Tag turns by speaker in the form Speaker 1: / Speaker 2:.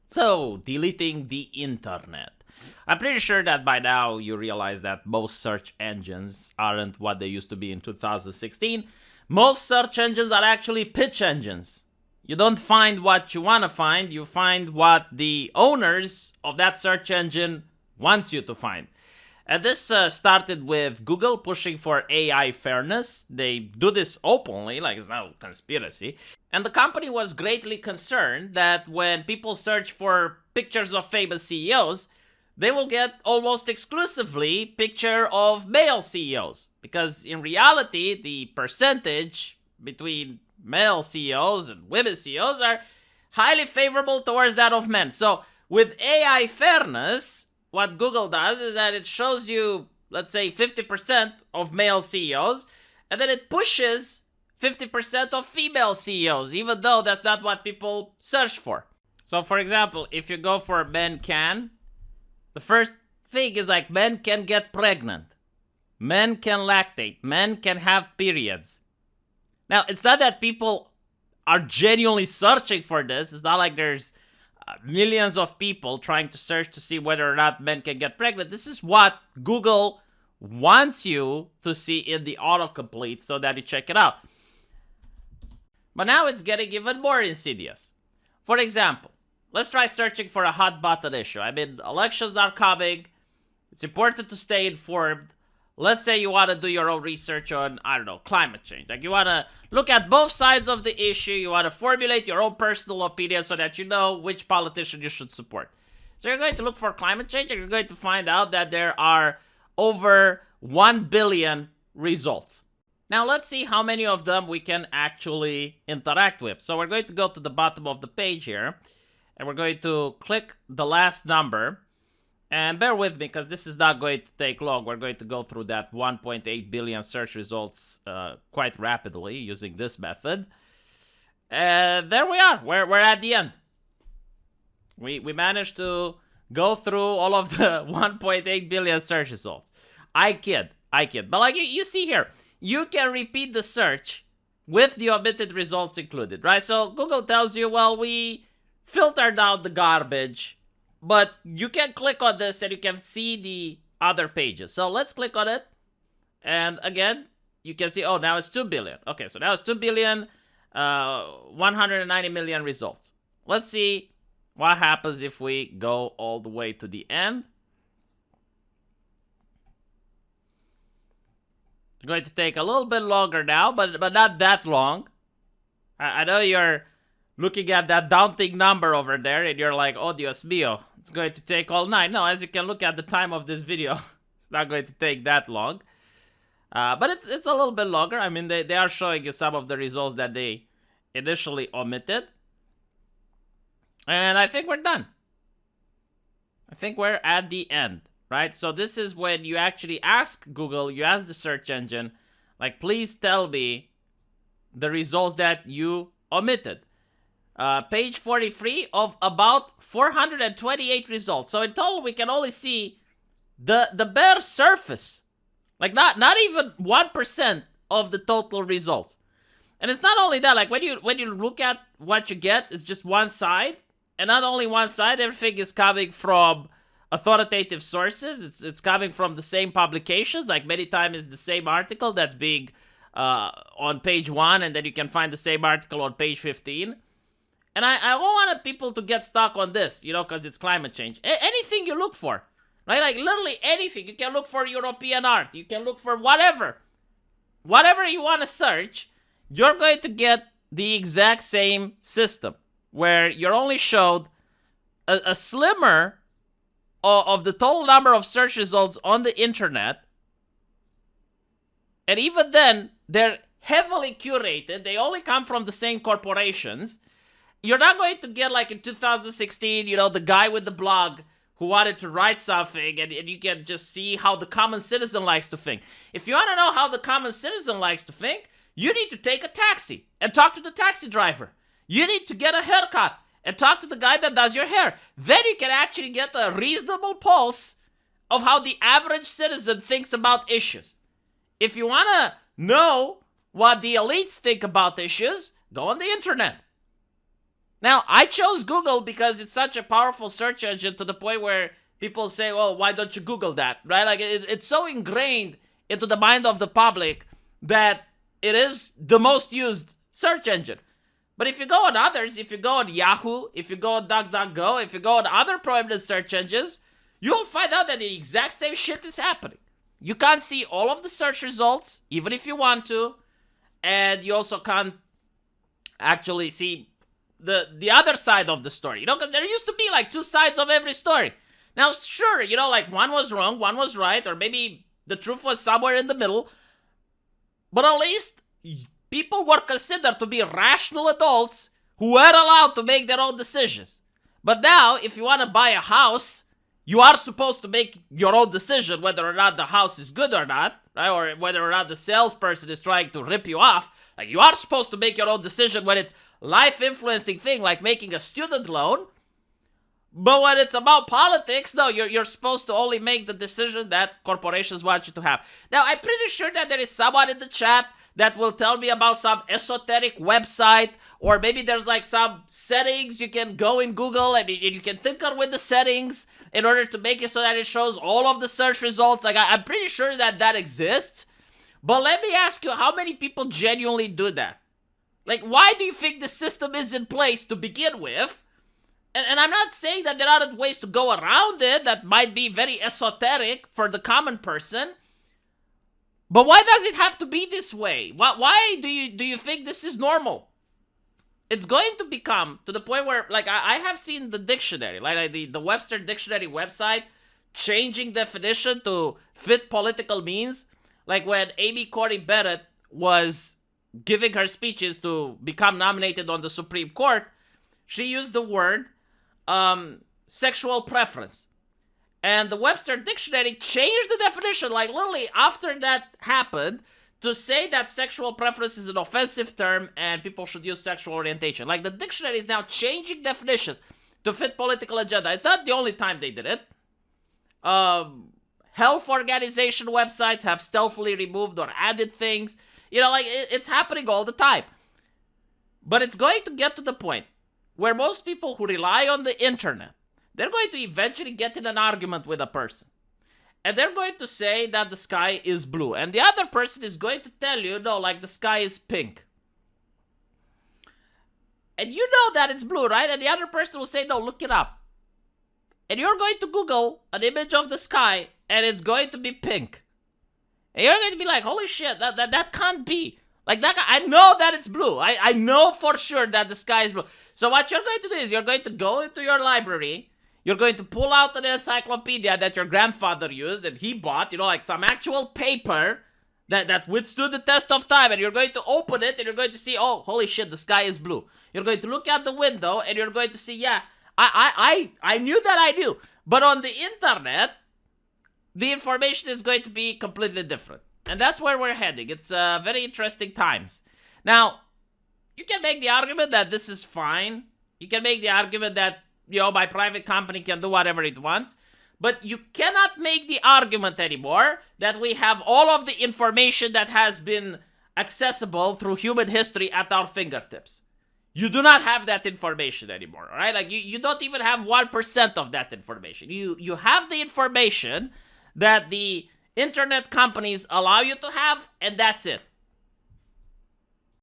Speaker 1: So, deleting the internet. I'm pretty sure that by now you realize that most search engines aren't what they used to be in 2016. Most search engines are actually pitch engines. You don't find what you want to find, you find what the owners of that search engine wants you to find. And this started with Google pushing for AI fairness. They do this openly, like it's no conspiracy. And the company was greatly concerned that when people search for pictures of famous CEOs, they will get almost exclusively picture of male CEOs. Because in reality, the percentage between male CEOs and women CEOs are highly favorable towards that of men. So with AI fairness, what Google does is that it shows you, let's say, 50% of male CEOs, and then it pushes 50% of female CEOs, even though that's not what people search for. So, for example, if you go for men can, the first thing is like men can get pregnant, men can lactate, men can have periods. Now, it's not that people are genuinely searching for this. It's not like there's millions of people trying to search to see whether or not men can get pregnant. This is what Google wants you to see in the autocomplete so that you check it out. But now it's getting even more insidious. For example, let's try searching for a hot button issue. I mean, elections are coming. It's important to stay informed. Let's say you want to do your own research on, I don't know, climate change. Like you want to look at both sides of the issue. You want to formulate your own personal opinion so that you know which politician you should support. So you're going to look for climate change and you're going to find out that there are over 1 billion results. Now let's see how many of them we can actually interact with. So we're going to go to the bottom of the page here and we're going to click the last number. And bear with me because this is not going to take long. We're going to go through that 1.8 billion search results quite rapidly using this method. And there we are. We're at the end. We managed to go through all of the 1.8 billion search results. I kid. But like you see here, you can repeat the search with the omitted results included, right? So Google tells you, well, we filtered out the garbage. But you can click on this and you can see the other pages. So let's click on it. And again, you can see, oh, now it's 2 billion. Okay, so now it's 2 billion, 190 million results. Let's see what happens if we go all the way to the end. It's going to take a little bit longer now, but not that long. I know you're looking at that daunting number over there and you're like, oh, Dios mío, it's going to take all night. No, as you can look at the time of this video, it's not going to take that long. But it's a little bit longer. I mean, they are showing you some of the results that they initially omitted. And I think we're done. I think we're at the end, right? So this is when you actually ask Google, you ask the search engine, like, please tell me the results that you omitted. Page 43 of about 428 results. So in total, we can only see the bare surface. Like not even 1% of the total results. And it's not only that, like when you look at what you get, it's just one side. And not only one side, everything is coming from authoritative sources. It's coming from the same publications. Like many times it's the same article that's being on page 1, and then you can find the same article on page 15. And I don't want people to get stuck on this, you know, because it's climate change. Anything you look for, right? Like literally anything. You can look for European art. You can look for whatever. Whatever you want to search, you're going to get the exact same system where you're only showed a slimmer of the total number of search results on the internet. And even then, they're heavily curated. They only come from the same corporations. You're not going to get, like in 2016, you know, the guy with the blog who wanted to write something, and you can just see how the common citizen likes to think. If you want to know how the common citizen likes to think, you need to take a taxi and talk to the taxi driver. You need to get a haircut and talk to the guy that does your hair. Then you can actually get a reasonable pulse of how the average citizen thinks about issues. If you want to know what the elites think about issues, go on the internet. Now, I chose Google because it's such a powerful search engine to the point where people say, well, why don't you Google that, right? Like, it's so ingrained into the mind of the public that it is the most used search engine. But if you go on others, if you go on Yahoo, if you go on DuckDuckGo, if you go on other prominent search engines, you'll find out that the exact same shit is happening. You can't see all of the search results, even if you want to, and you also can't actually see the other side of the story, because there used to be like two sides of every story. Now, sure, like one was wrong, one was right, or maybe the truth was somewhere in the middle, but at least people were considered to be rational adults who were allowed to make their own decisions. But now, if you want to buy a house, you are supposed to make your own decision whether or not the house is good or not, right? Or whether or not the salesperson is trying to rip you off. Like, you are supposed to make your own decision when it's life-influencing thing like making a student loan. But when it's about politics, no, you're supposed to only make the decision that corporations want you to have. Now, I'm pretty sure that there is someone in the chat that will tell me about some esoteric website, or maybe there's like some settings you can go in Google and you can tinker with the settings in order to make it so that it shows all of the search results. Like, I'm pretty sure that exists. But let me ask you, how many people genuinely do that? Like, why do you think the system is in place to begin with? And I'm not saying that there aren't ways to go around it that might be very esoteric for the common person. But why does it have to be this way? Why do you think this is normal? It's going to become to the point where, like, I have seen the dictionary, like the Webster Dictionary website, changing definition to fit political means. Like when Amy Coney Barrett was giving her speeches to become nominated on the Supreme Court, she used the word sexual preference. And the Webster Dictionary changed the definition, like literally after that happened, to say that sexual preference is an offensive term and people should use sexual orientation. Like, the dictionary is now changing definitions to fit political agenda. It's not the only time they did it. Health organization websites have stealthily removed or added things. It's happening all the time. But it's going to get to the point where most people who rely on the internet, they're going to eventually get in an argument with a person. And they're going to say that the sky is blue. And the other person is going to tell you, no, like the sky is pink. And you know that it's blue, right? And the other person will say, no, look it up. And you're going to Google an image of the sky, and it's going to be pink. And you're going to be like, holy shit, that can't be. Like, that, I know that it's blue. I know for sure that the sky is blue. So what you're going to do is you're going to go into your library. You're going to pull out an encyclopedia that your grandfather used and he bought, like some actual paper that withstood the test of time. And you're going to open it and you're going to see, oh, holy shit, the sky is blue. You're going to look out the window and you're going to see, yeah, I knew that I knew. But on the internet, the information is going to be completely different. And that's where we're heading. It's very interesting times. Now, you can make the argument that this is fine. You can make the argument that, my private company can do whatever it wants. But you cannot make the argument anymore that we have all of the information that has been accessible through human history at our fingertips. You do not have that information anymore, right? Like, you don't even have 1% of that information. You have the information that the internet companies allow you to have, and that's it.